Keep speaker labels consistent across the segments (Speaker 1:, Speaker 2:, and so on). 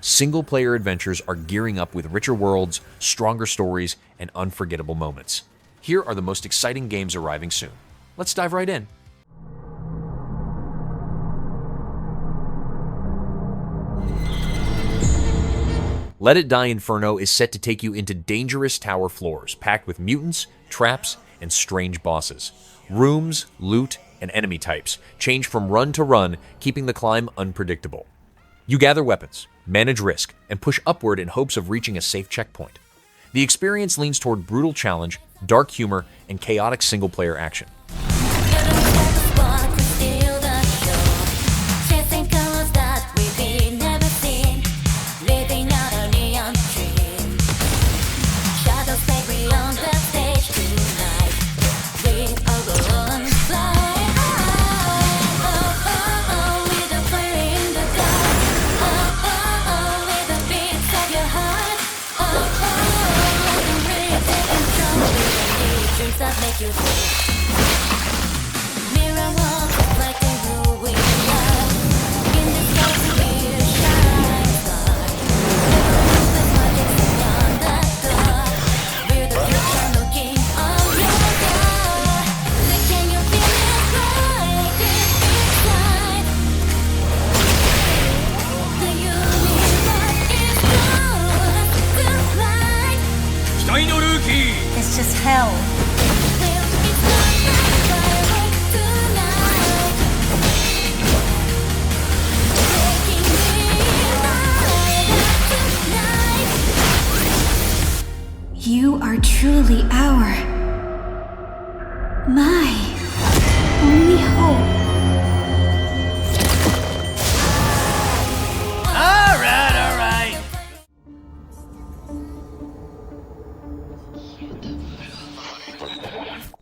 Speaker 1: single-player adventures are gearing up with richer worlds, stronger stories, and unforgettable moments. Here are the most exciting games arriving soon. Let's dive right in. It Die Inferno is set to take you into dangerous tower floors, packed with mutants, traps, and strange bosses. Rooms, loot, and enemy types change from run to run, keeping the climb unpredictable. You gather weapons, manage risk, and push upward in hopes of reaching a safe checkpoint. The experience leans toward brutal challenge, dark humor, and chaotic single-player action.
Speaker 2: It's just hell. You are truly my only hope.
Speaker 3: All right.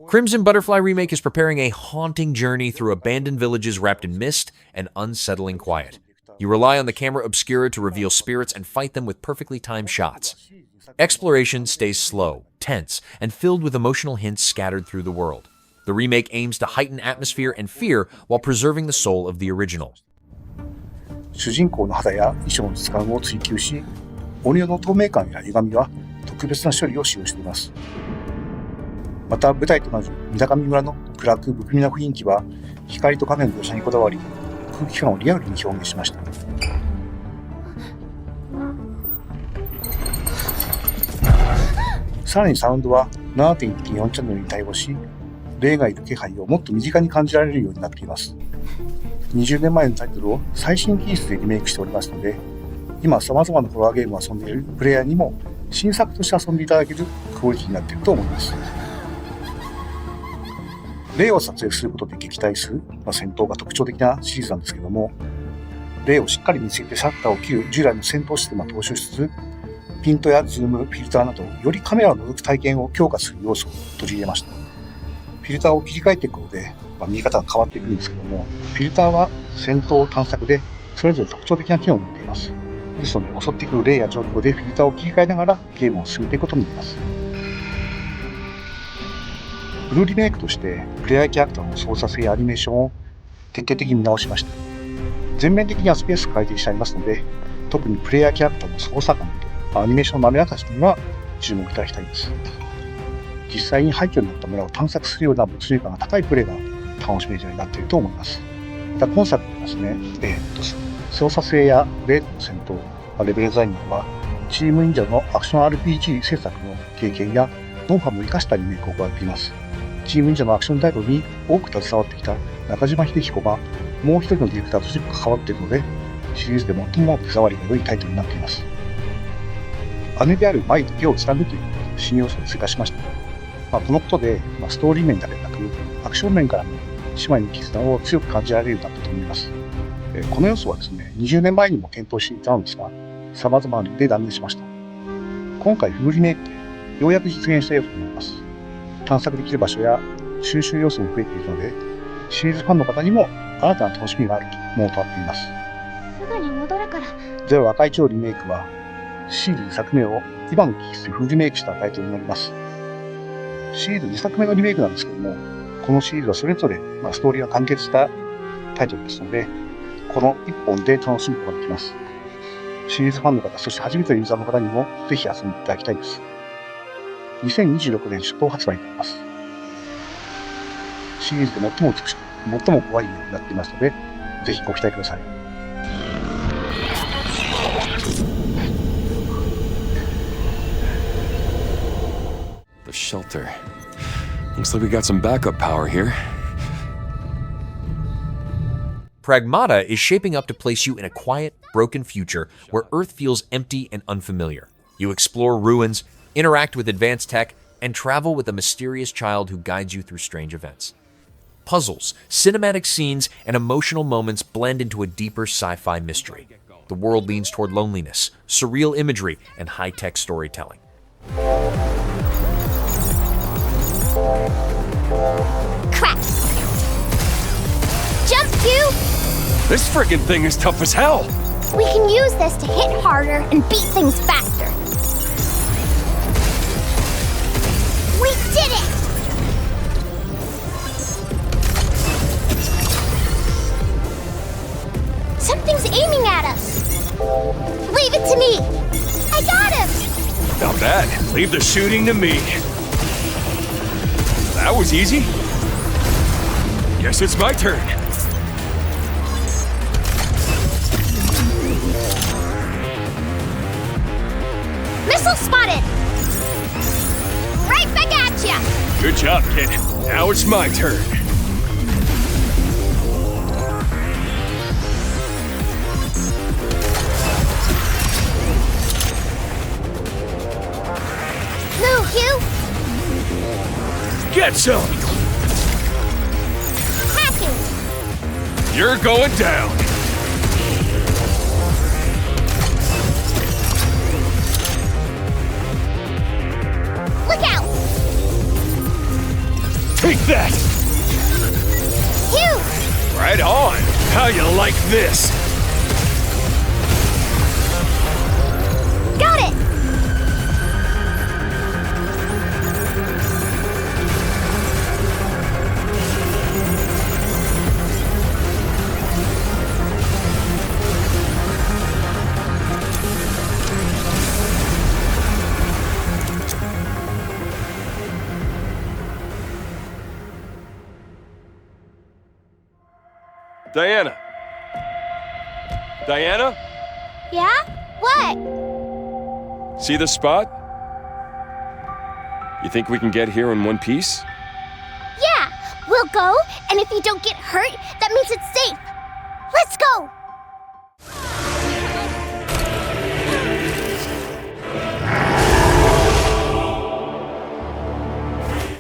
Speaker 1: Crimson Butterfly Remake is preparing a haunting journey through abandoned villages wrapped in mist and unsettling quiet. You rely on the camera obscura to reveal spirits and fight them with perfectly timed shots. Exploration stays slow, tense, and filled with emotional hints scattered through the world. The remake aims to heighten atmosphere and fear while preserving the soul of the original.
Speaker 4: 主人公の肌や衣装の質感を追求し、オニオの透明感や歪みは特別な処理を使用しています。また舞台となる水上村の暗く不気味な雰囲気は光と影の描写にこだわり、空気感をリアルに表現しました。さらにサウンドは 7.1.4 チャンネルに対応し、霊がいる気配をもっと身近に感じられるようになっています。20年前のタイトルを最新技術でリメイクしておりますので、今様々なホラーゲームを遊んでいるプレイヤーにも新作として遊んでいただけるクオリティになっていると思います。霊を撮影することで撃退する、戦闘が特徴的なシリーズなんですけども、霊をしっかり見つけてシャッターを切る従来の戦闘システムを踏襲しつつ、ピントやズーム、フィルターなど、よりカメラを覗く体験を強化する要素を取り入れました。フィルターを切り替えていくことで、見え方が変わっていくんですけども、フィルターは戦闘探索でそれぞれ特徴的な機能を持っています。ですので、襲ってくる霊や状況でフィルターを切り替えながらゲームを進めていくことになります。フルリメイクとしてプレイヤーキャラクターの操作性やアニメーションを徹底的に見直しました。全面的にはスペースを改定してありますので、特にプレイヤーキャラクターの操作感とアニメーションの滑らかさには注目いただきたいです。実際に廃墟になった村を探索するような物理感が高いプレイが楽しめるようになっていると思います。また今作はですね、操作性や霊との戦闘、レベルデザインはチーム忍者のアクション RPG 制作の経験やノウハウも生かしたリメイクを行っています。チーム忍者のアクションタイトルに多く携わってきた中島秀彦がもう一人のディレクターとして関わっているので、シリーズで最も手触りが良いタイトルになっています。姉である舞と手をつなぐという新要素を追加しました。このことで、ストーリー面だけでなく、アクション面からも姉妹の絆を強く感じられるようになったと思います。この要素はですね、20年前にも検討していたのですが、様々な理由で断念しました。今回フルリメイクでようやく実現したようと思います。探索できる場所や収集要素も増えているので、シリーズファンの方にも新たな楽しみがあるものとなっています。
Speaker 2: すぐに戻るから。
Speaker 4: では、赤い蝶リメイクは、シリーズ2作目を今の技術でフルリメイクしたタイトルになります。シリーズ2作目のリメイクなんですけども、このシリーズはそれぞれ、ストーリーが完結したタイトルですので、この1本で楽しむことができます。シリーズファンの方、そして初めてのユーザーの方にもぜひ遊んでいただきたいです。2026年初頭発売になります。シリーズで最も美しく、最も怖いようになっていますので、ぜひご期待ください。
Speaker 5: The shelter. Looks like we got some backup power here.
Speaker 1: Pragmata is shaping up to place you in a quiet, broken future where Earth feels empty and unfamiliar. You explore ruins, interact with advanced tech, and travel with a mysterious child who guides you through strange events. Puzzles, cinematic scenes, and emotional moments blend into a deeper sci-fi mystery. The world leans toward loneliness, surreal imagery, and high-tech storytelling.
Speaker 2: Crap! Jump, Q!
Speaker 5: This friggin' thing is tough as hell!
Speaker 2: We can use this to hit harder and beat things faster. We did it! Something's aiming at us. Leave it to me. I got him.
Speaker 5: Not bad. Leave the shooting to me. That was easy. Guess it's my turn.
Speaker 2: Missile spotted. Right back at ya.
Speaker 5: Good job, kid. Now it's my turn.
Speaker 2: Move, Hugh.
Speaker 5: Get some!
Speaker 2: Hacking.
Speaker 5: You're going down.
Speaker 2: Look out.
Speaker 5: Take that!
Speaker 2: Hugh.
Speaker 5: Right on. How you like this?
Speaker 2: Got it.
Speaker 5: Diana? Diana?
Speaker 2: Yeah? What?
Speaker 5: See this spot? You think we can get here in one piece?
Speaker 2: Yeah, we'll go, and if you don't get hurt, that means it's safe. Let's go!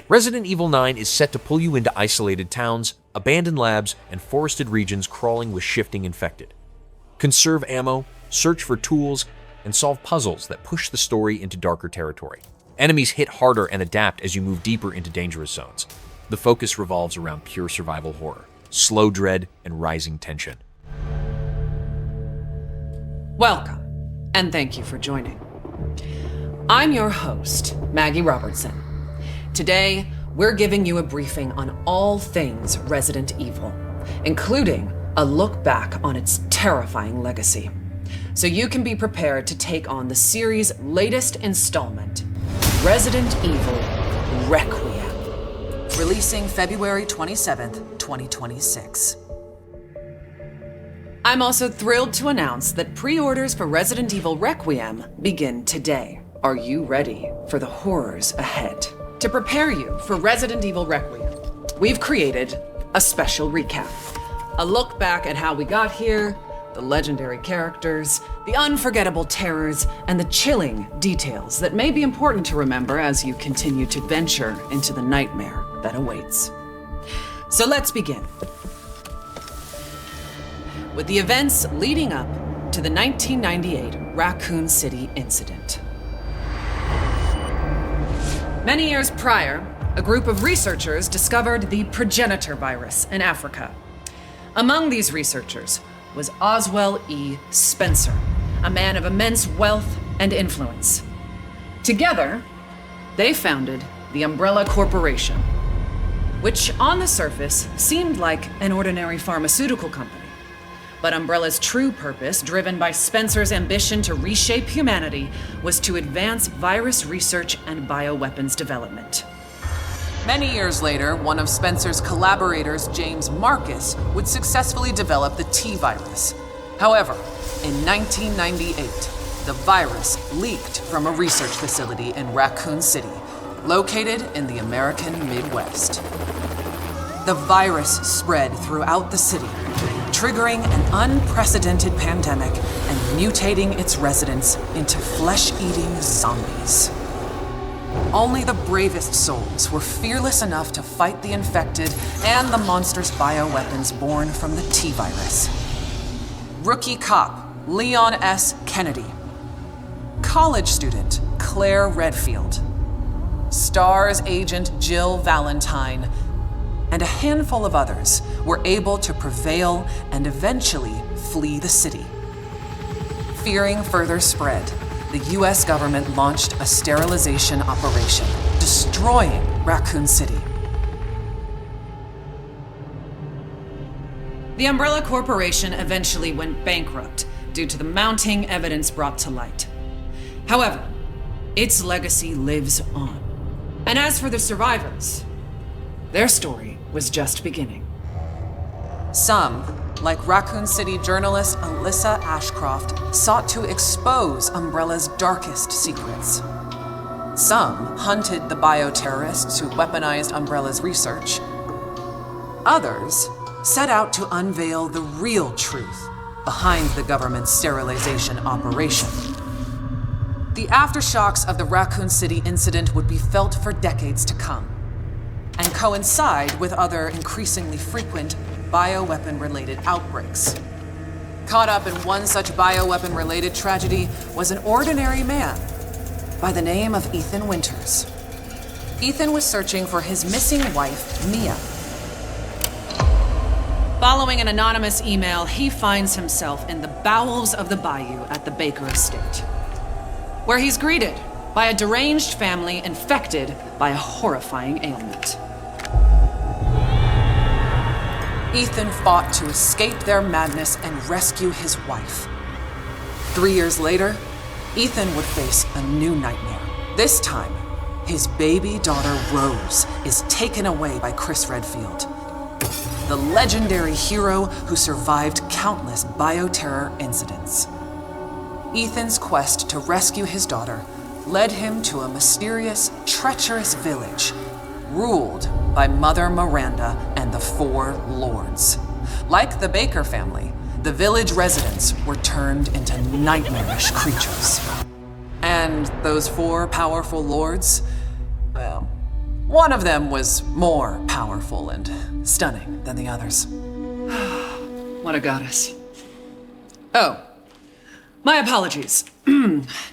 Speaker 1: Resident Evil 9 is set to pull you into isolated towns, abandoned labs, and forested regions crawling with shifting infected. Conserve ammo, search for tools, and solve puzzles that push the story into darker territory. Enemies hit harder and adapt as you move deeper into dangerous zones. The focus revolves around pure survival horror, slow dread, and rising tension.
Speaker 6: Welcome, and thank you for joining. I'm your host, Maggie Robertson. Today, we're giving you a briefing on all things Resident Evil, including a look back on its terrifying legacy, so you can be prepared to take on the series' latest installment, Resident Evil Requiem, releasing February 27th, 2026. I'm also thrilled to announce that pre-orders for Resident Evil Requiem begin today. Are you ready for the horrors ahead? To prepare you for Resident Evil Requiem, we've created a special recap. A look back at how we got here, the legendary characters, the unforgettable terrors, and the chilling details that may be important to remember as you continue to venture into the nightmare that awaits. So let's begin with the events leading up to the 1998 Raccoon City incident. Many years prior, a group of researchers discovered the progenitor virus in Africa. Among these researchers was Oswell E. Spencer, a man of immense wealth and influence. Together, they founded the Umbrella Corporation, which on the surface seemed like an ordinary pharmaceutical company. But Umbrella's true purpose, driven by Spencer's ambition to reshape humanity, was to advance virus research and bioweapons development. Many years later, one of Spencer's collaborators, James Marcus, would successfully develop the T-virus. However, in 1998, the virus leaked from a research facility in Raccoon City, located in the American Midwest. The virus spread throughout the city, triggering an unprecedented pandemic and mutating its residents into flesh-eating zombies. Only the bravest souls were fearless enough to fight the infected and the monstrous bioweapons born from the T-virus. Rookie cop Leon S. Kennedy. College student Claire Redfield. STARS agent Jill Valentine, and a handful of others were able to prevail and eventually flee the city. Fearing further spread, the US government launched a sterilization operation, destroying Raccoon City. The Umbrella Corporation eventually went bankrupt due to the mounting evidence brought to light. However, its legacy lives on. And as for the survivors, their story was just beginning. Some, like Raccoon City journalist Alyssa Ashcroft, sought to expose Umbrella's darkest secrets. Some hunted the bioterrorists who weaponized Umbrella's research. Others set out to unveil the real truth behind the government's sterilization operation. The aftershocks of the Raccoon City incident would be felt for decades to come, and coincide with other increasingly frequent bioweapon-related outbreaks. Caught up in one such bioweapon-related tragedy was an ordinary man by the name of Ethan Winters. Ethan was searching for his missing wife, Mia. Following an anonymous email, he finds himself in the bowels of the bayou at the Baker estate, where he's greeted by a deranged family infected by a horrifying ailment. Ethan fought to escape their madness and rescue his wife. 3 years later, Ethan would face a new nightmare. This time, his baby daughter Rose is taken away by Chris Redfield, the legendary hero who survived countless bioterror incidents. Ethan's quest to rescue his daughter led him to a mysterious, treacherous village ruled by Mother Miranda and the Four Lords. Like the Baker family, the village residents were turned into nightmarish creatures. And those four powerful lords, well, one of them was more powerful and stunning than the others. What a goddess. Oh, my apologies.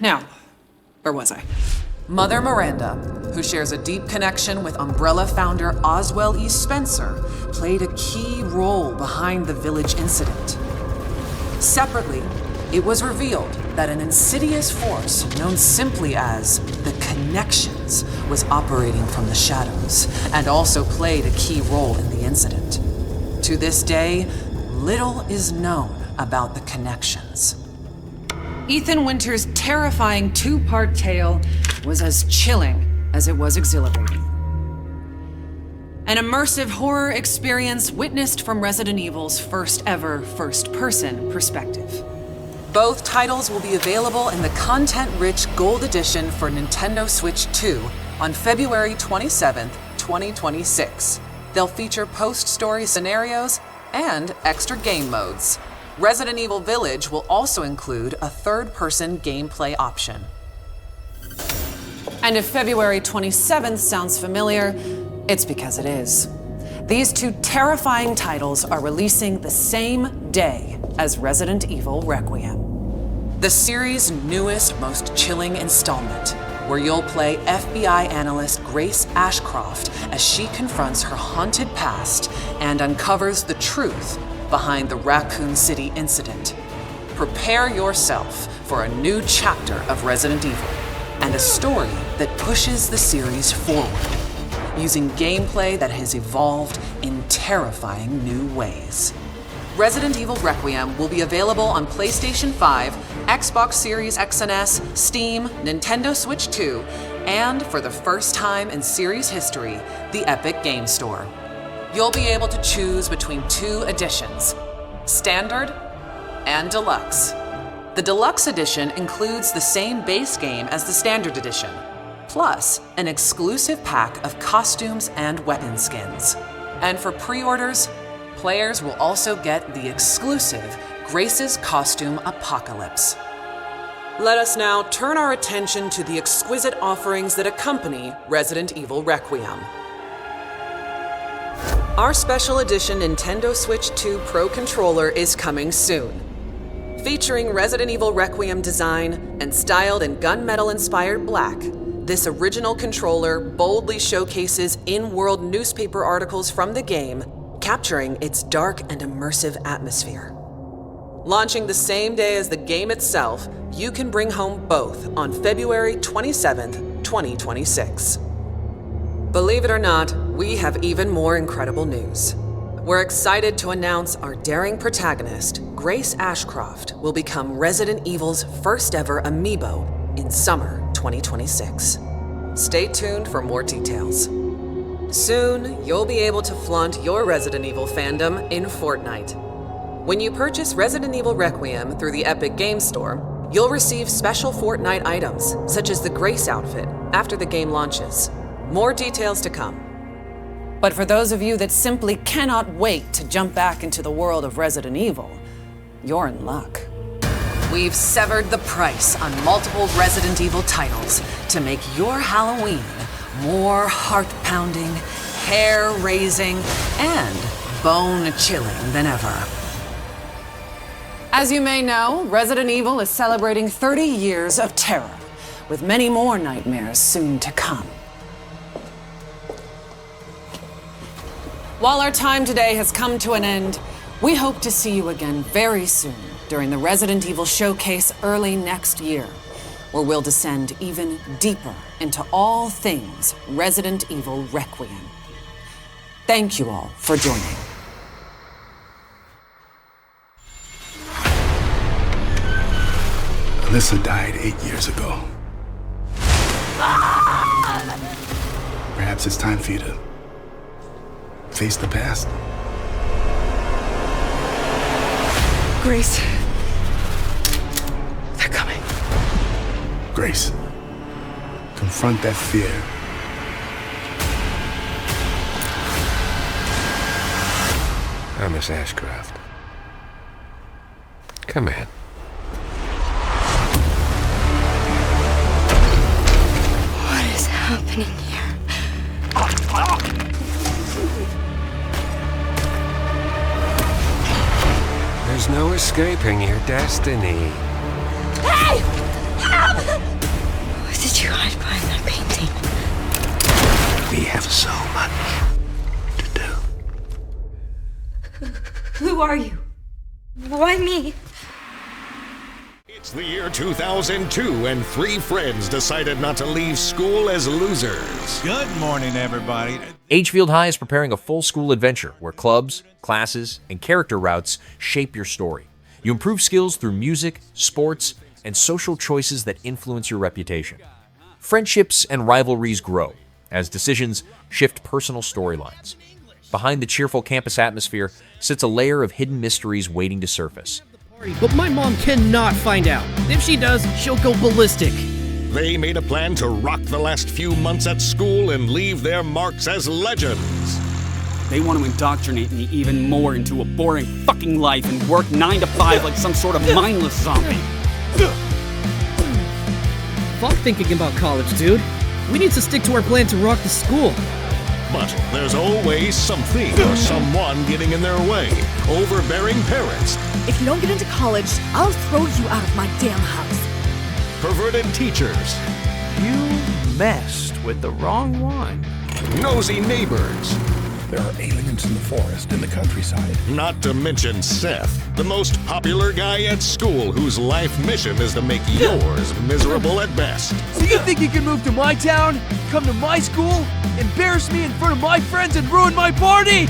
Speaker 6: Now, where was I? Mother Miranda, who shares a deep connection with Umbrella founder Oswell E. Spencer, played a key role behind the village incident. Separately, it was revealed that an insidious force known simply as the Connections was operating from the shadows and also played a key role in the incident. To this day, little is known about the Connections. Ethan Winters' terrifying two-part tale was as chilling as it was exhilarating. An immersive horror experience witnessed from Resident Evil's first ever first-person perspective. Both titles will be available in the content-rich Gold Edition for Nintendo Switch 2 on February 27th, 2026. They'll feature post-story scenarios and extra game modes. Resident Evil Village will also include a third-person gameplay option. And if February 27th sounds familiar, it's because it is. These two terrifying titles are releasing the same day as Resident Evil Requiem, the series' newest, most chilling installment, where you'll play FBI analyst Grace Ashcroft as she confronts her haunted past and uncovers the truth behind the Raccoon City incident. Prepare yourself for a new chapter of Resident Evil and a story that pushes the series forward, using gameplay that has evolved in terrifying new ways. Resident Evil Requiem will be available on PlayStation 5, Xbox Series X and S, Steam, Nintendo Switch 2, and for the first time in series history, the Epic Game Store. You'll be able to choose between 2 editions, Standard and Deluxe. The Deluxe Edition includes the same base game as the Standard Edition, plus an exclusive pack of costumes and weapon skins. And for pre-orders, players will also get the exclusive Grace's Costume Apocalypse. Let us now turn our attention to the exquisite offerings that accompany Resident Evil Requiem. Our special edition Nintendo Switch 2 Pro controller is coming soon. Featuring Resident Evil Requiem design and styled in gunmetal-inspired black, this original controller boldly showcases in-world newspaper articles from the game, capturing its dark and immersive atmosphere. Launching the same day as the game itself, you can bring home both on February 27th, 2026. Believe it or not, we have even more incredible news. We're excited to announce our daring protagonist, Grace Ashcroft, will become Resident Evil's first ever amiibo in summer 2026. Stay tuned for more details. Soon, you'll be able to flaunt your Resident Evil fandom in Fortnite. When you purchase Resident Evil Requiem through the Epic Game Store, you'll receive special Fortnite items, such as the Grace outfit, after the game launches. More details to come. But for those of you that simply cannot wait to jump back into the world of Resident Evil, you're in luck. We've severed the price on multiple Resident Evil titles to make your Halloween more heart-pounding, hair-raising, and bone-chilling than ever. As you may know, Resident Evil is celebrating 30 years of terror, with many more nightmares soon to come. While our time today has come to an end, we hope to see you again very soon during the Resident Evil Showcase early next year, where we'll descend even deeper into all things Resident Evil Requiem. Thank you all for joining.
Speaker 7: Alyssa died 8 years ago. Perhaps it's time for you to face the past.
Speaker 8: Grace. They're coming.
Speaker 7: Grace, confront that fear.
Speaker 5: Now, Miss Ashcroft. Come in.
Speaker 8: What is happening here?
Speaker 5: There's no escaping your destiny.
Speaker 8: Hey! Help! What did you hide behind that painting?
Speaker 7: We have so much to do.
Speaker 8: Who are you? Why me?
Speaker 9: It's the year 2002, and 3 friends decided not to leave school as losers.
Speaker 3: Good morning, everybody.
Speaker 1: Agefield High is preparing a full school adventure where clubs, classes, and character routes shape your story. You improve skills through music, sports, and social choices that influence your reputation. Friendships and rivalries grow as decisions shift personal storylines. Behind the cheerful campus atmosphere sits a layer of hidden mysteries waiting to surface.
Speaker 10: But my mom cannot find out. If she does, she'll go ballistic.
Speaker 9: They made a plan to rock the last few months at school and leave their marks as legends.
Speaker 11: They want to indoctrinate me even more into a boring fucking life and work 9 to 5 like some sort of mindless zombie.
Speaker 10: Fuck thinking about college, dude. We need to stick to our plan to rock the school.
Speaker 9: But there's always something or someone getting in their way. Overbearing parents.
Speaker 12: If you don't get into college, I'll throw you out of my damn house.
Speaker 9: Perverted teachers.
Speaker 3: You messed with the wrong one.
Speaker 9: Nosy neighbors.
Speaker 7: There are aliens in the forest and the countryside.
Speaker 9: Not to mention Seth, the most popular guy at school whose life mission is to make yours miserable at best.
Speaker 3: So you think you can move to my town, come to my school, embarrass me in front of my friends and ruin my party?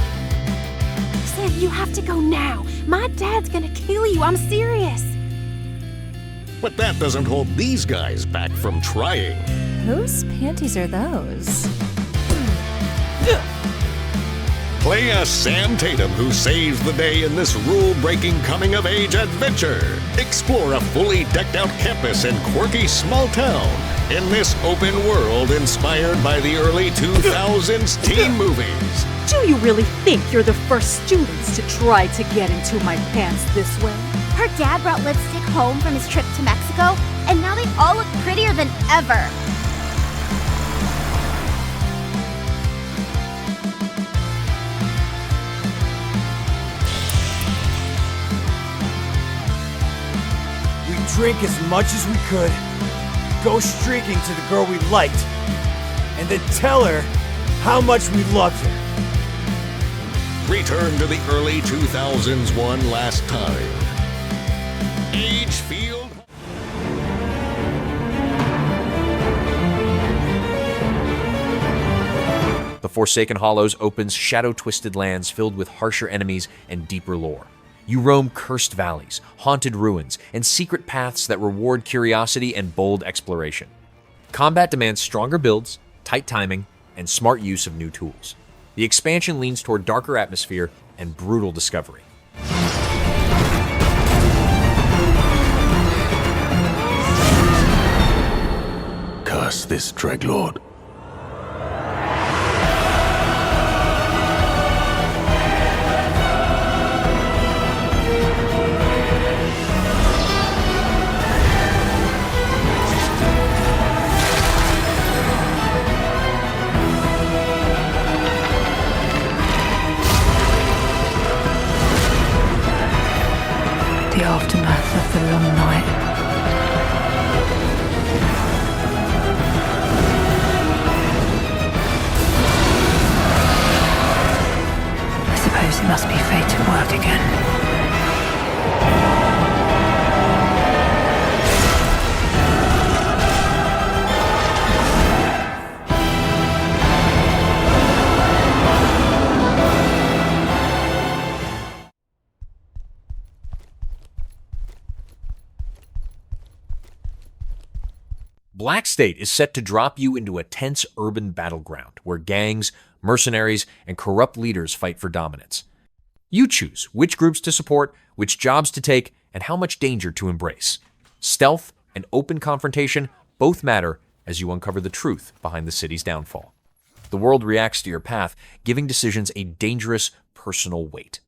Speaker 2: Say
Speaker 12: Kid, you have to go now. My dad's gonna kill you. I'm serious.
Speaker 9: But that doesn't hold these guys back from trying.
Speaker 13: Whose panties are those?
Speaker 9: Play as Sam Tatum, who saves the day in this rule-breaking coming-of-age adventure. Explore a fully decked-out campus and quirky small town in this open world inspired by the early 2000s teen movies.
Speaker 12: Do you really think you're the first students to try to get into my pants this way?
Speaker 2: Her dad brought lipstick home from his trip to Mexico, and now they all look prettier than ever.
Speaker 14: Drink as much as we could, go streaking to the girl we liked, and then tell her how much we loved her.
Speaker 9: Return to the early 2000s one last time. Agefield.
Speaker 1: The Forsaken Hollows opens shadow-twisted lands filled with harsher enemies and deeper lore. You roam cursed valleys, haunted ruins, and secret paths that reward curiosity and bold exploration. Combat demands stronger builds, tight timing, and smart use of new tools. The expansion leans toward darker atmosphere and brutal discovery.
Speaker 7: Curse this Dreadlord.
Speaker 13: The aftermath of the long night. I suppose it must be fate at work again.
Speaker 1: Black State is set to drop you into a tense urban battleground where gangs, mercenaries, and corrupt leaders fight for dominance. You choose which groups to support, which jobs to take, and how much danger to embrace. Stealth and open confrontation both matter as you uncover the truth behind the city's downfall. The world reacts to your path, giving decisions a dangerous personal weight.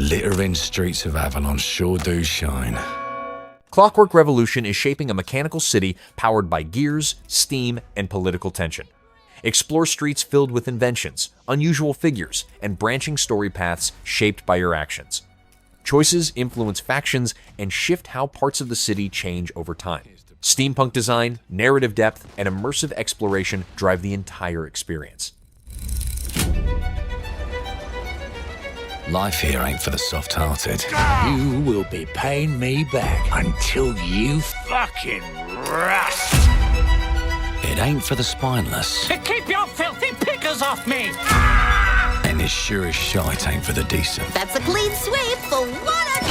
Speaker 15: glittering streets of Avalon sure do shine.
Speaker 1: Clockwork Revolution is shaping a mechanical city powered by gears, steam, and political tension. Explore streets filled with inventions, unusual figures, and branching story paths shaped by your actions. Choices influence factions and shift how parts of the city change over time. Steampunk design, narrative depth, and immersive exploration drive the entire experience.
Speaker 15: Life here ain't for the soft-hearted.
Speaker 16: You will be paying me back until you fucking rust.
Speaker 15: It ain't for the spineless.
Speaker 16: Keep your filthy pickers off me!
Speaker 15: And it sure as shite ain't for the decent.
Speaker 2: That's a clean sweep for what a...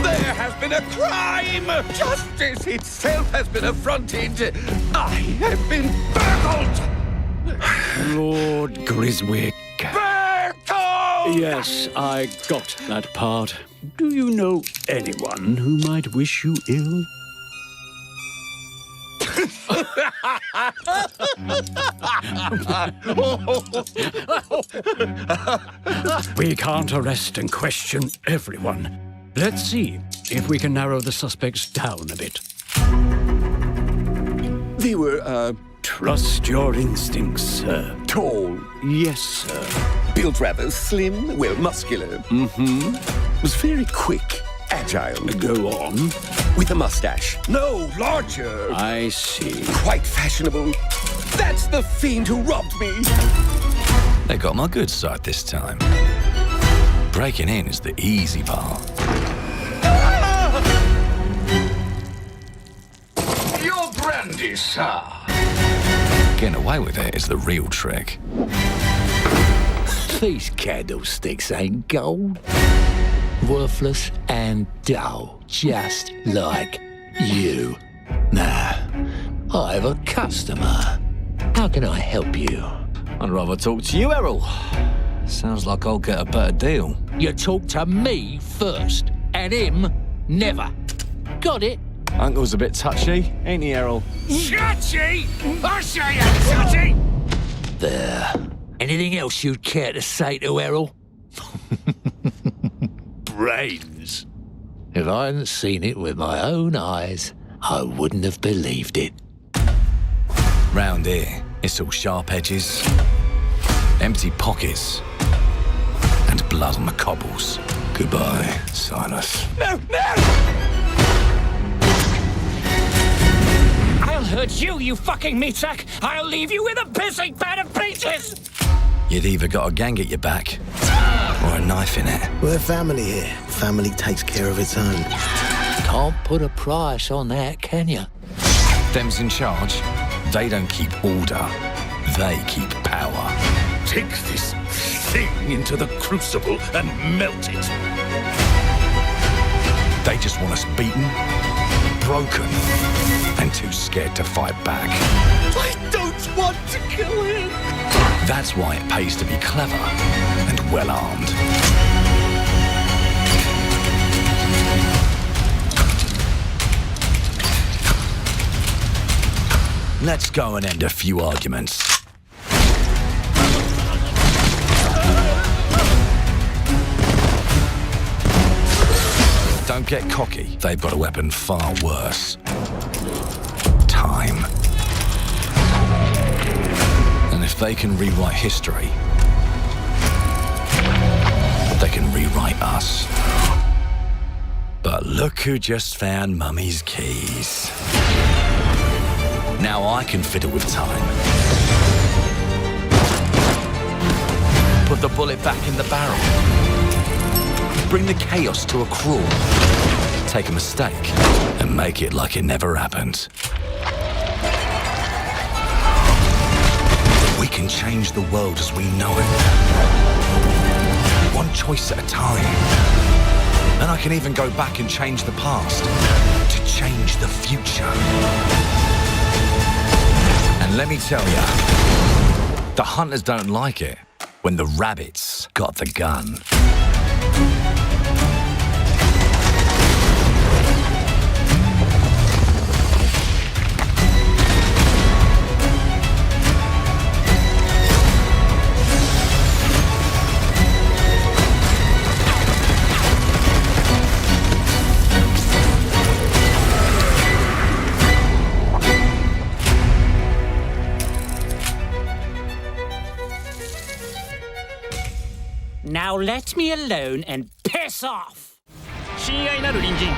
Speaker 17: There has been a crime! Justice itself has been affronted! I have been burgled!
Speaker 16: Lord Griswick.
Speaker 17: Bertold!
Speaker 16: Yes, I got that part. Do you know anyone who might wish you ill? We can't arrest and question everyone. Let's see if we can narrow the suspects down a bit.
Speaker 17: They were,
Speaker 16: Trust your instincts, sir.
Speaker 17: tall,
Speaker 16: Yes, sir.
Speaker 17: built rather slim, well, muscular. Was very quick, agile.
Speaker 16: Go on.
Speaker 17: With a mustache. No, larger.
Speaker 16: I see.
Speaker 17: Quite fashionable. That's the fiend who robbed me.
Speaker 15: They got my good side this time. Breaking in is the easy part.
Speaker 17: Your brandy, sir.
Speaker 15: Getting away with it is the real trick.
Speaker 16: These candlesticks ain't gold. Worthless and dull, just like you. Nah, I have a customer. How can I help you?
Speaker 15: I'd rather talk to you, Errol. Sounds like I'll get a better deal.
Speaker 16: You talk to me first, and him never. Got it?
Speaker 15: Uncle's a bit touchy, ain't he, Errol?
Speaker 16: Touchy? I say I'm touchy! There. Anything else you'd care to say to Errol? Brains. If I hadn't seen it with my own eyes, I wouldn't have believed it.
Speaker 15: Round here, it's all sharp edges, empty pockets, and blood on the cobbles. Goodbye, Silas.
Speaker 16: No! I'll hurt you, you fucking meatsack! I'll leave you with a pissing pan of peaches!
Speaker 15: You'd either got a gang at your back, or a knife in it.
Speaker 7: We're family here. Family takes care of its own.
Speaker 16: Can't put a price on that, can you?
Speaker 15: Them's in charge. They don't keep order. They keep power.
Speaker 16: Take this thing into the crucible and melt it.
Speaker 15: They just want us beaten, broken, and too scared to fight back.
Speaker 17: I don't want to kill him.
Speaker 15: That's why it pays to be clever and well-armed. Let's go and end a few arguments. Don't get cocky. They've got a weapon far worse. Time. And if they can rewrite history, they can rewrite us. But look who just found Mummy's keys. Now I can fiddle with time. Put the bullet back in the barrel. Bring the chaos to a crawl. Take a mistake and make it like it never happened. We can change the world as we know it. One choice at a time. And I can even go back and change the past to change the future. And let me tell ya, the hunters don't like it when the rabbits got the gun.
Speaker 18: Now let me alone and piss off! 親愛なる隣人、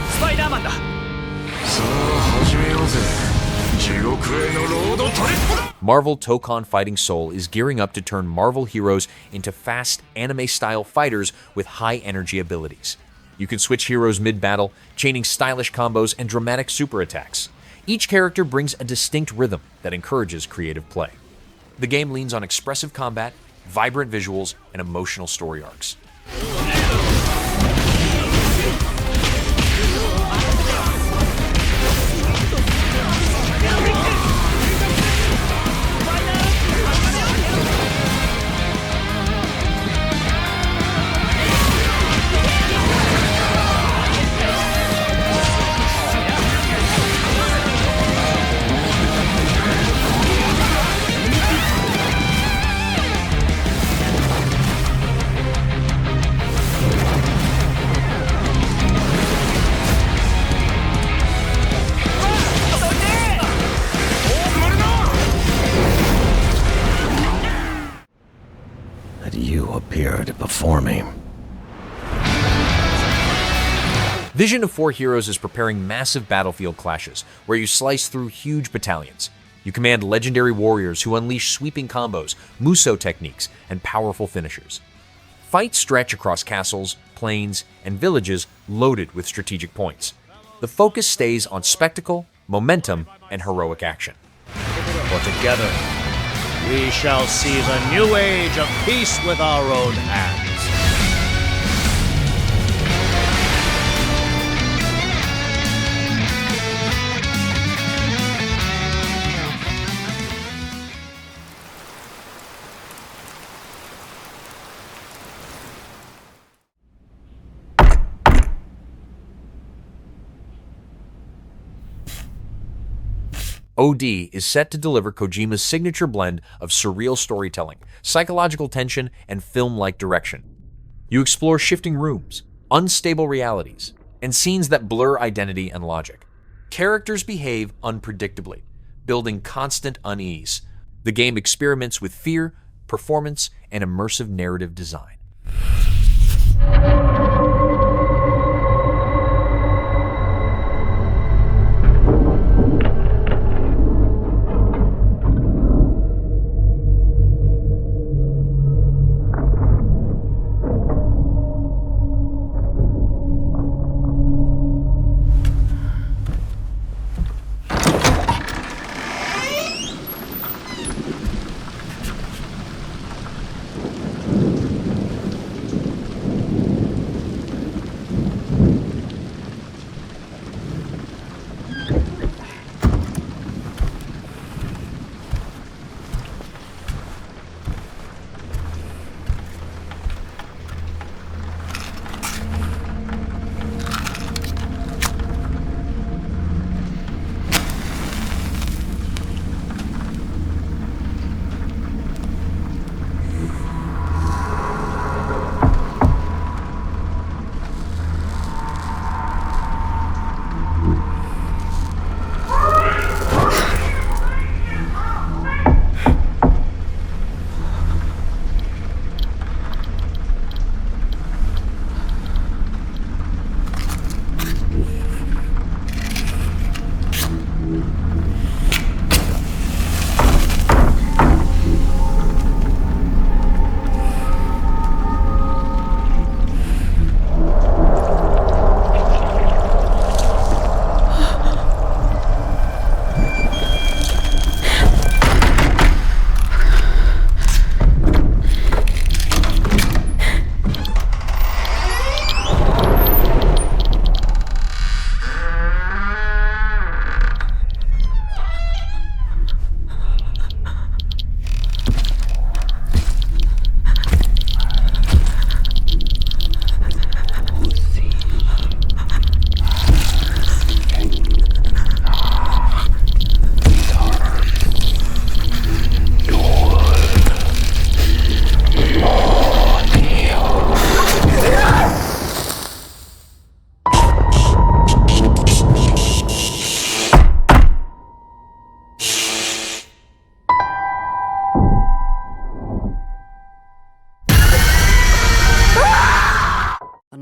Speaker 18: スパイダーマンだ。さあ、始めようぜ。地獄へのロードトリップだ。
Speaker 1: Marvel Tokon Fighting Soul is gearing up to turn Marvel heroes into fast, anime-style fighters with high-energy abilities. You can switch heroes mid-battle, chaining stylish combos and dramatic super attacks. Each character brings a distinct rhythm that encourages creative play. The game leans on expressive combat, vibrant visuals, and emotional story arcs.
Speaker 19: Appeared before me.
Speaker 1: Vision of Four Heroes is preparing massive battlefield clashes, where you slice through huge battalions. You command legendary warriors who unleash sweeping combos, Muso techniques, and powerful finishers. Fights stretch across castles, plains, and villages loaded with strategic points. The focus stays on spectacle, momentum, and heroic action.
Speaker 20: For together, we shall see the new age of peace with our own hands.
Speaker 1: OD is set to deliver Kojima's signature blend of surreal storytelling, psychological tension, and film-like direction. You explore shifting rooms, unstable realities, and scenes that blur identity and logic. Characters behave unpredictably, building constant unease. The game experiments with fear, performance, and immersive narrative design.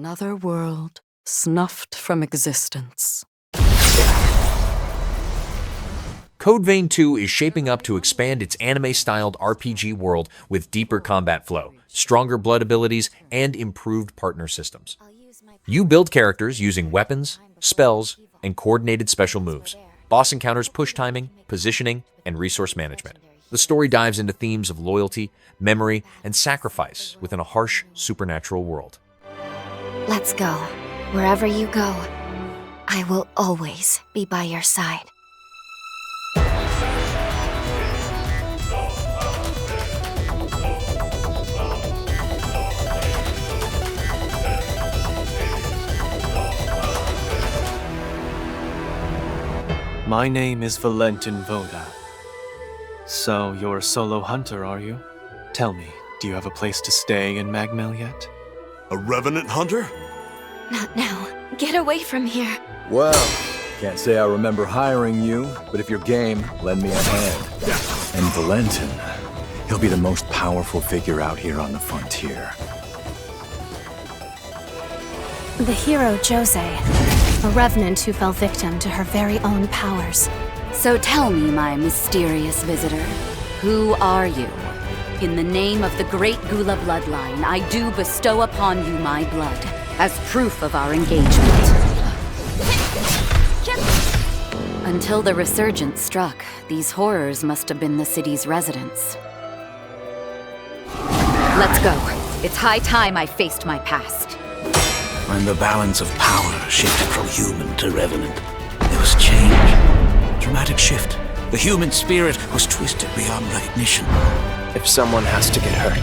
Speaker 19: Another world snuffed from existence.
Speaker 1: Code Vein 2 is shaping up to expand its anime-styled RPG world with deeper combat flow, stronger blood abilities, and improved partner systems. You build characters using weapons, spells, and coordinated special moves. Boss encounters push timing, positioning, and resource management. The story dives into themes of loyalty, memory, and sacrifice within a harsh, supernatural world.
Speaker 2: Let's go. Wherever you go, I will always be by your side.
Speaker 3: My name is Valentin Voda. So, you're a solo hunter, are you? Tell me, do you have a place to stay in Magmel yet?
Speaker 7: A revenant hunter?
Speaker 2: Not now. Get away from here.
Speaker 21: Well, can't say I remember hiring you, but if you're game, lend me a hand. And Valentin, he'll be the most powerful figure out here on the frontier.
Speaker 22: The hero Jose, a revenant who fell victim to her very own powers.
Speaker 23: So tell me, my mysterious visitor, who are you? In the name of the great Gula bloodline, I do bestow upon you my blood, as proof of our engagement. Until the resurgence struck, these horrors must have been the city's residents. Let's go. It's high time I faced my past.
Speaker 15: When the balance of power shifted from human to revenant, there was change. Dramatic shift. The human spirit was twisted beyond recognition.
Speaker 3: If someone has to get hurt,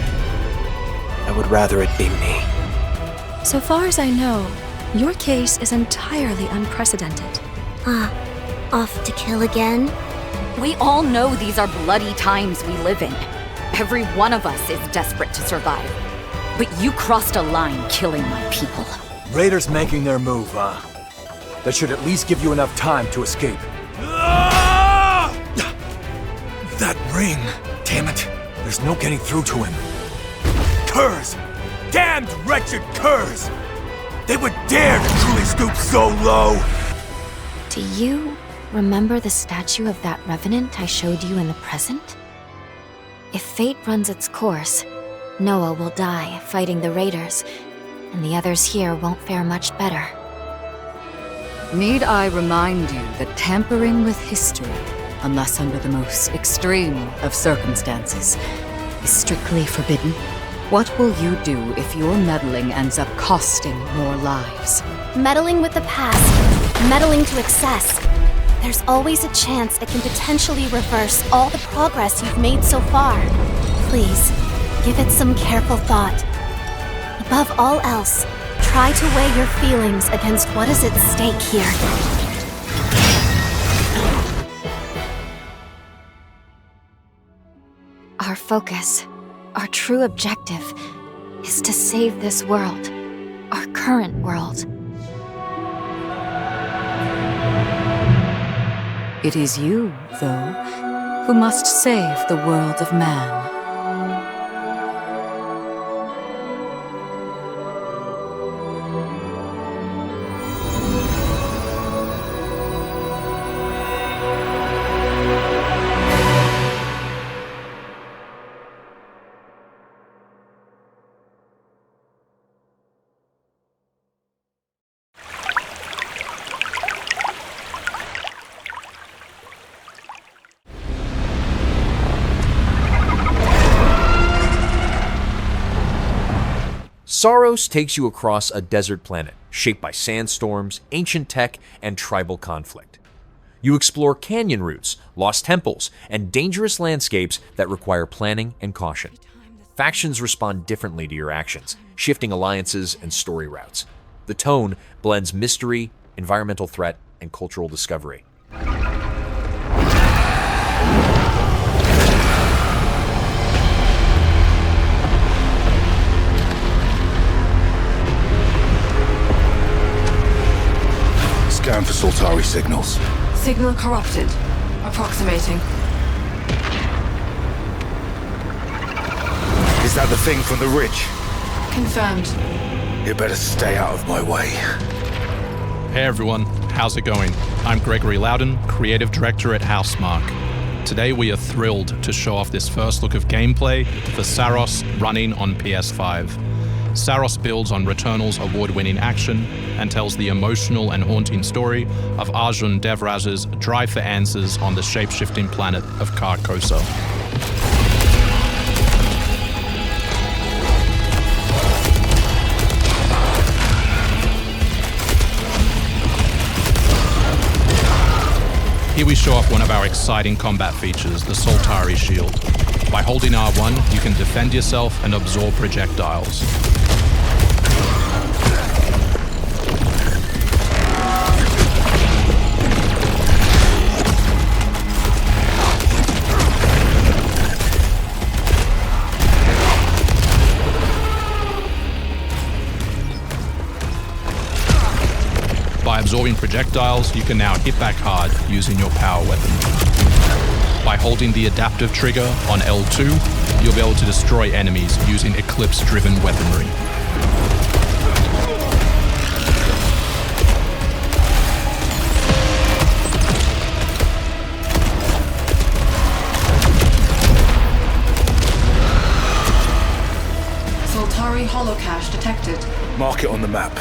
Speaker 3: I would rather it be me.
Speaker 22: So far as I know, your case is entirely unprecedented.
Speaker 2: Off to kill again?
Speaker 23: We all know these are bloody times we live in. Every one of us is desperate to survive. But you crossed a line killing my people.
Speaker 21: Raiders making their move, huh? That should at least give you enough time to escape. That ring! Damn it! There's no getting through to him. Curs! Damned wretched curs! They would dare to truly stoop so low!
Speaker 2: Do you remember the statue of that revenant I showed you in the present? If fate runs its course, Noah will die fighting the raiders, and the others here won't fare much better.
Speaker 19: Need I remind you that tampering with history, unless under the most extreme of circumstances, is strictly forbidden? What will you do if your meddling ends up costing more lives?
Speaker 22: Meddling with the past, meddling to excess. There's always a chance it can potentially reverse all the progress you've made so far. Please, give it some careful thought. Above all else, try to weigh your feelings against what is at stake here.
Speaker 2: Our focus, our true objective, is to save this world, our current world.
Speaker 19: It is you, though, who must save the world of man.
Speaker 1: Saros takes you across a desert planet, shaped by sandstorms, ancient tech, and tribal conflict. You explore canyon routes, lost temples, and dangerous landscapes that require planning and caution. Factions respond differently to your actions, shifting alliances and story routes. The tone blends mystery, environmental threat, and cultural discovery.
Speaker 7: Scan for Soltari signals.
Speaker 6: Signal corrupted. Approximating.
Speaker 7: Is that the thing from the ridge?
Speaker 6: Confirmed.
Speaker 7: You better stay out of my way.
Speaker 4: Hey everyone, how's it going? I'm Gregory Loudon, Creative Director at Housemarque. Today we are thrilled to show off this first look of gameplay for Saros running on PS5. Saros builds on Returnal's award-winning action and tells the emotional and haunting story of Arjun Devraj's drive for answers on the shape-shifting planet of Carcosa. Here we show off one of our exciting combat features, the Soltari Shield. By holding R1, you can defend yourself and absorb projectiles. By absorbing projectiles, you can now hit back hard using your power weapon. By holding the adaptive trigger on L2, you'll be able to destroy enemies using Eclipse-driven weaponry.
Speaker 6: Soltari holocache detected.
Speaker 7: Mark it on the map.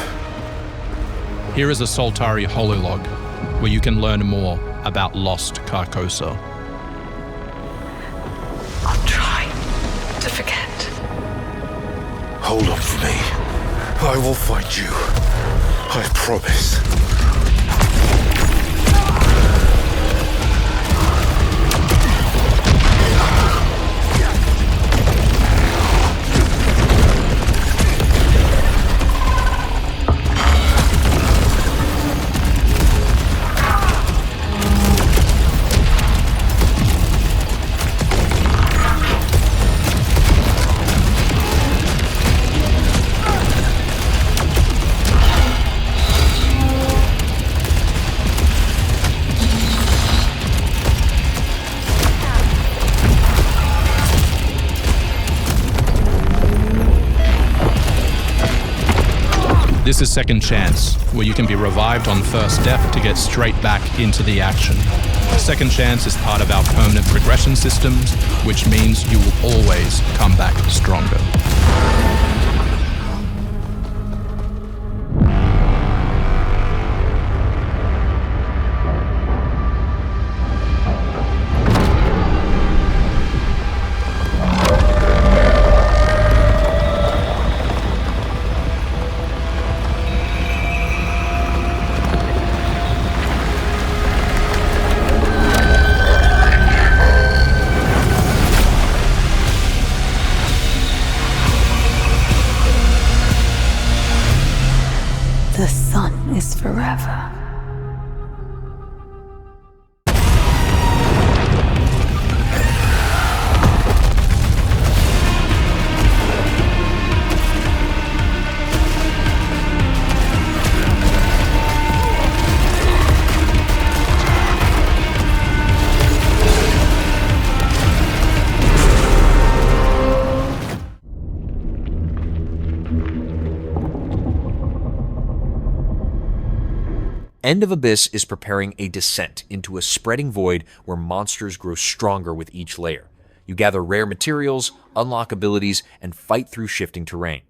Speaker 4: Here is a Soltari hololog, where you can learn more about lost Carcosa.
Speaker 13: I'll try to forget.
Speaker 7: Hold on for me. I will find you. I promise.
Speaker 4: This is Second Chance, where you can be revived on first death to get straight back into the action. Second Chance is part of our permanent progression systems, which means you will always come back stronger.
Speaker 13: The sun is forever.
Speaker 1: End of Abyss is preparing a descent into a spreading void where monsters grow stronger with each layer. You gather rare materials, unlock abilities, and fight through shifting terrain.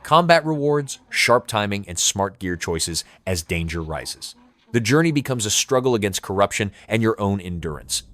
Speaker 1: Combat rewards, sharp timing, and smart gear choices as danger rises. The journey becomes a struggle against corruption and your own endurance.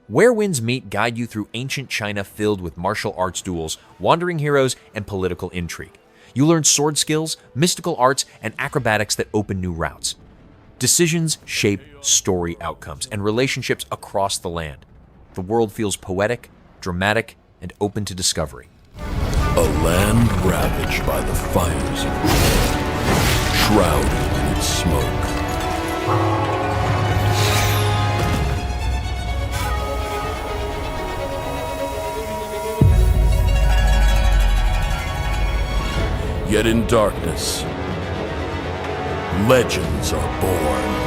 Speaker 1: Where Winds Meet guide you through ancient China filled with martial arts duels, wandering heroes, and political intrigue. You learn sword skills, mystical arts, and acrobatics that open new routes. Decisions shape story outcomes and relationships across the land. The world feels poetic, dramatic, and open to discovery.
Speaker 5: A land ravaged by the fires of war, shrouded in its smoke. Yet in darkness, legends are born.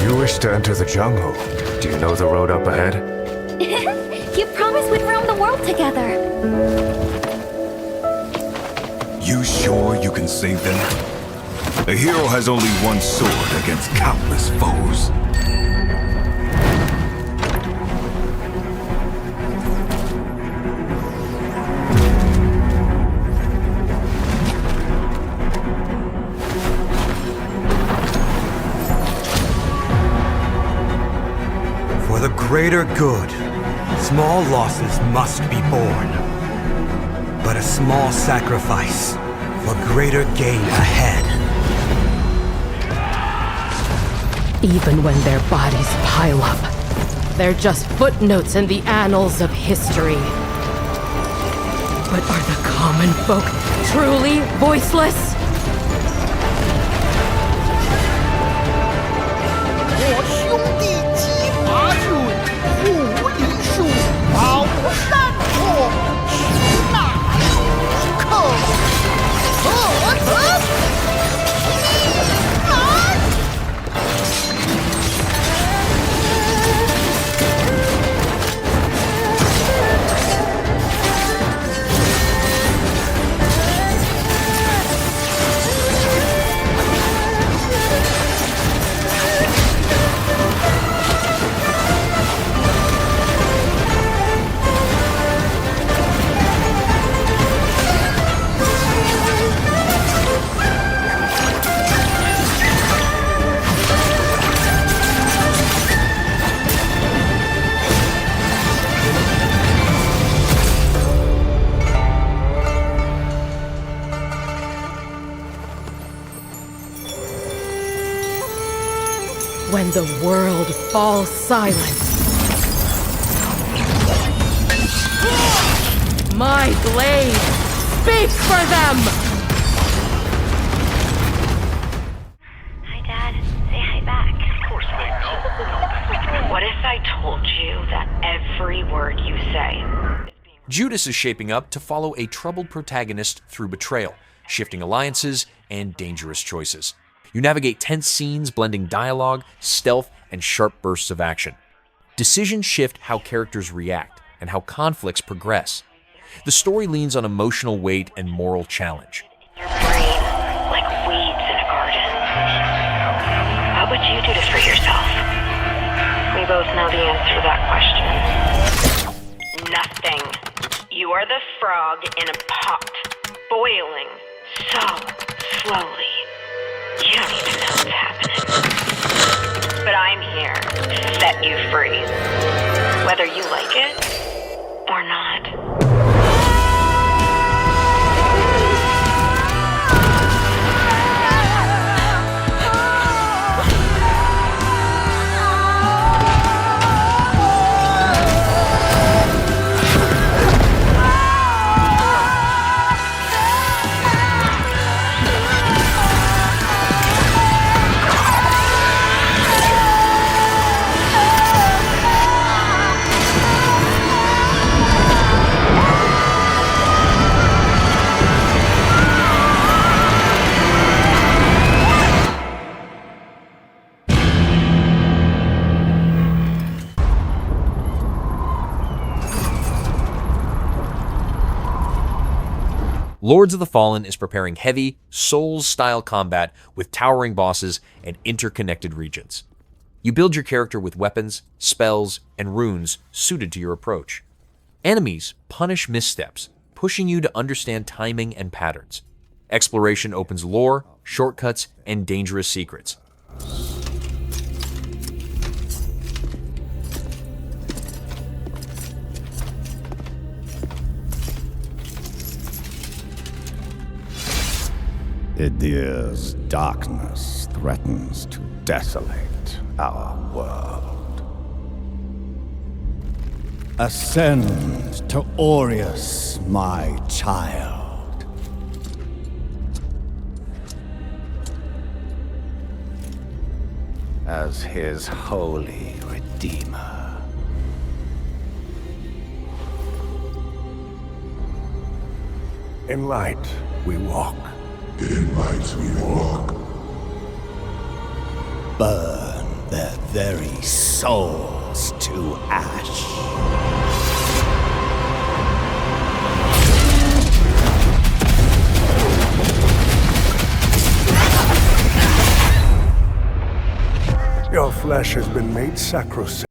Speaker 8: You wish to enter the jungle. Do you know the road up ahead?
Speaker 22: You promised we'd roam the world together.
Speaker 7: You sure you can save them? A hero has only one sword against countless foes.
Speaker 14: For the greater good, small losses must be borne. But a small sacrifice for greater gain ahead.
Speaker 11: Even when their bodies pile up, they're just footnotes in the annals of history. But are the common folk truly voiceless? When the world falls silent, my blade speaks for them!
Speaker 22: Hi, Dad. Say hi back.
Speaker 18: Of course they know. What if I told you that every word you say...
Speaker 1: Judas is shaping up to follow a troubled protagonist through betrayal, shifting alliances, and dangerous choices. You navigate tense scenes blending dialogue, stealth, and sharp bursts of action. Decisions shift how characters react and how conflicts progress. The story leans on emotional weight and moral challenge.
Speaker 18: Your brain, like weeds in a garden. What would you do to free yourself? We both know the answer to that question. Nothing. You are the frog in a pot, boiling so slowly. You don't even know what's happening. But I'm here to set you free. Whether you like it or not.
Speaker 1: Lords of the Fallen is preparing heavy, Souls-style combat with towering bosses and interconnected regions. You build your character with weapons, spells, and runes suited to your approach. Enemies punish missteps, pushing you to understand timing and patterns. Exploration opens lore, shortcuts, and dangerous secrets.
Speaker 9: Hideo's darkness threatens to desolate our world. Ascend to Aureus, my child. As his holy redeemer.
Speaker 8: In light, we walk.
Speaker 5: In light we walk.
Speaker 9: Burn their very souls to ash.
Speaker 8: Your flesh has been made sacrosanct.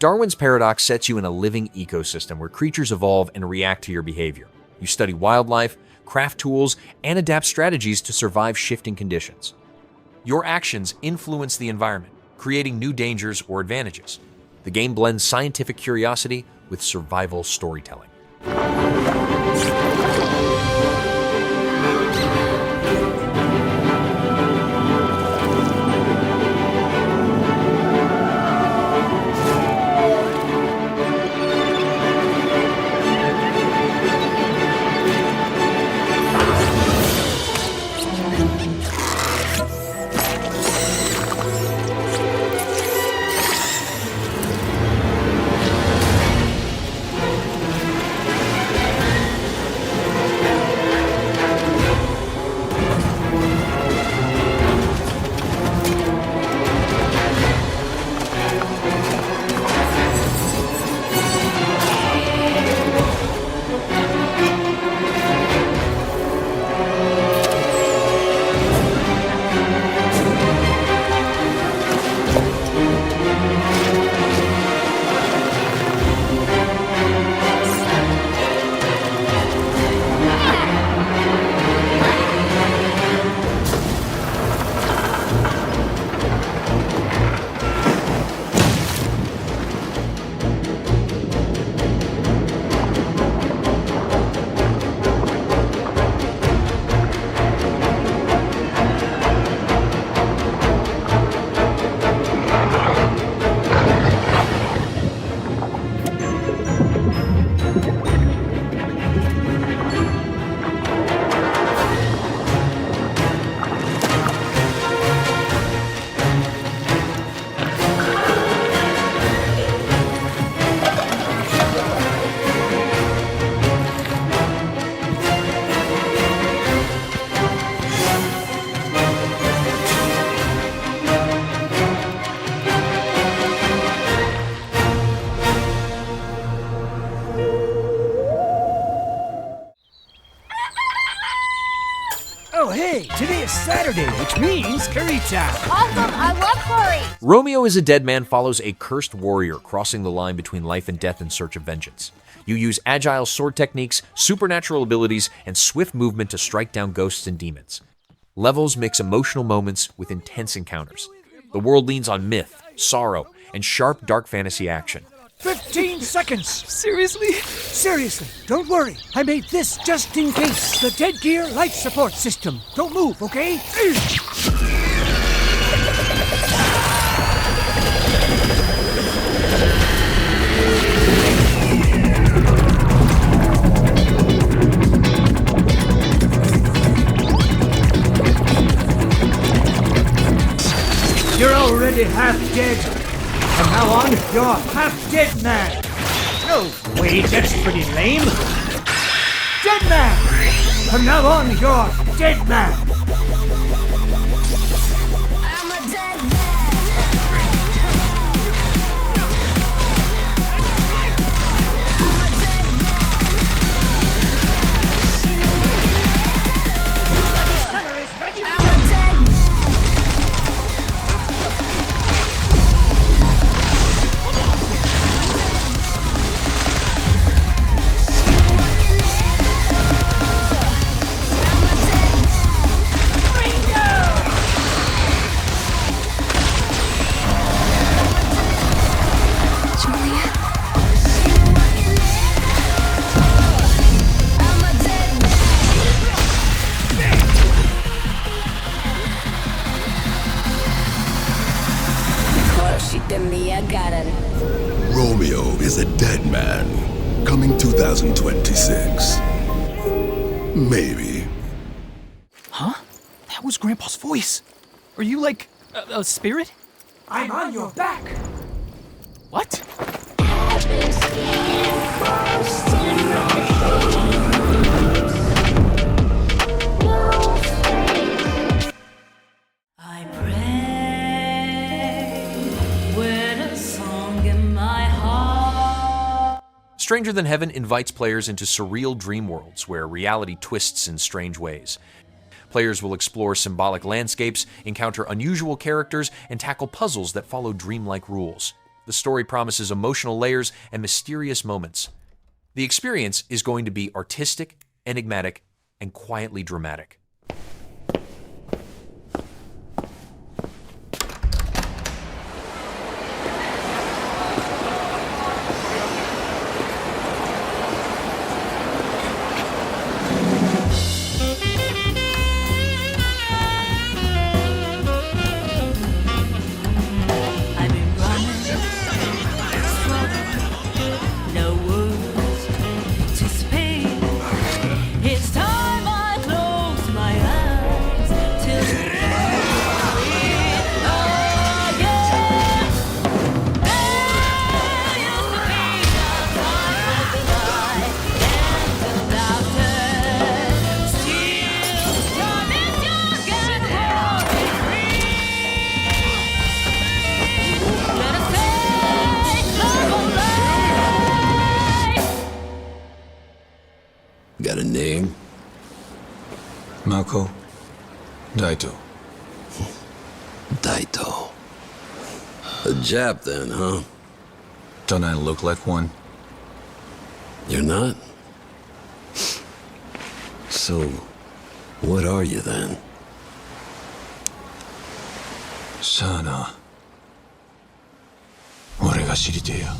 Speaker 1: Darwin's Paradox sets you in a living ecosystem where creatures evolve and react to your behavior. You study wildlife, craft tools, and adapt strategies to survive shifting conditions. Your actions influence the environment, creating new dangers or advantages. The game blends scientific curiosity with survival storytelling.
Speaker 10: Hey, today is Saturday, which means curry time.
Speaker 22: Awesome, I love curry.
Speaker 1: Romeo Is A Deadman follows a cursed warrior crossing the line between life and death in search of vengeance. You use agile sword techniques, supernatural abilities, and swift movement to strike down ghosts and demons. Levels mix emotional moments with intense encounters. The world leans on myth, sorrow, and sharp dark fantasy action.
Speaker 10: 15 seconds! Seriously? Seriously, don't worry. I made this just in case. The Dead Gear life support system. Don't move, okay? You're already half dead. From now on, you're half-dead man. No, wait, that's pretty lame. Dead man! From now on, you're dead man.
Speaker 22: I'm a dead man.
Speaker 5: Romeo Is A Deadman, coming 2026. Maybe.
Speaker 10: Huh? That was Grandpa's voice. Are you like a spirit? I'm on your back. What?
Speaker 12: I pray with a song in my heart.
Speaker 1: Stranger Than Heaven invites players into surreal dream worlds where reality twists in strange ways. Players will explore symbolic landscapes, encounter unusual characters, and tackle puzzles that follow dreamlike rules. The story promises emotional layers and mysterious moments. The experience is going to be artistic, enigmatic, and quietly dramatic.
Speaker 5: Got a name?
Speaker 21: Mako. Daito.
Speaker 5: Daito. A Jap then, huh?
Speaker 21: Don't I look like one?
Speaker 5: You're not? So, what are you then?
Speaker 21: しゃあな。俺が知りてえや。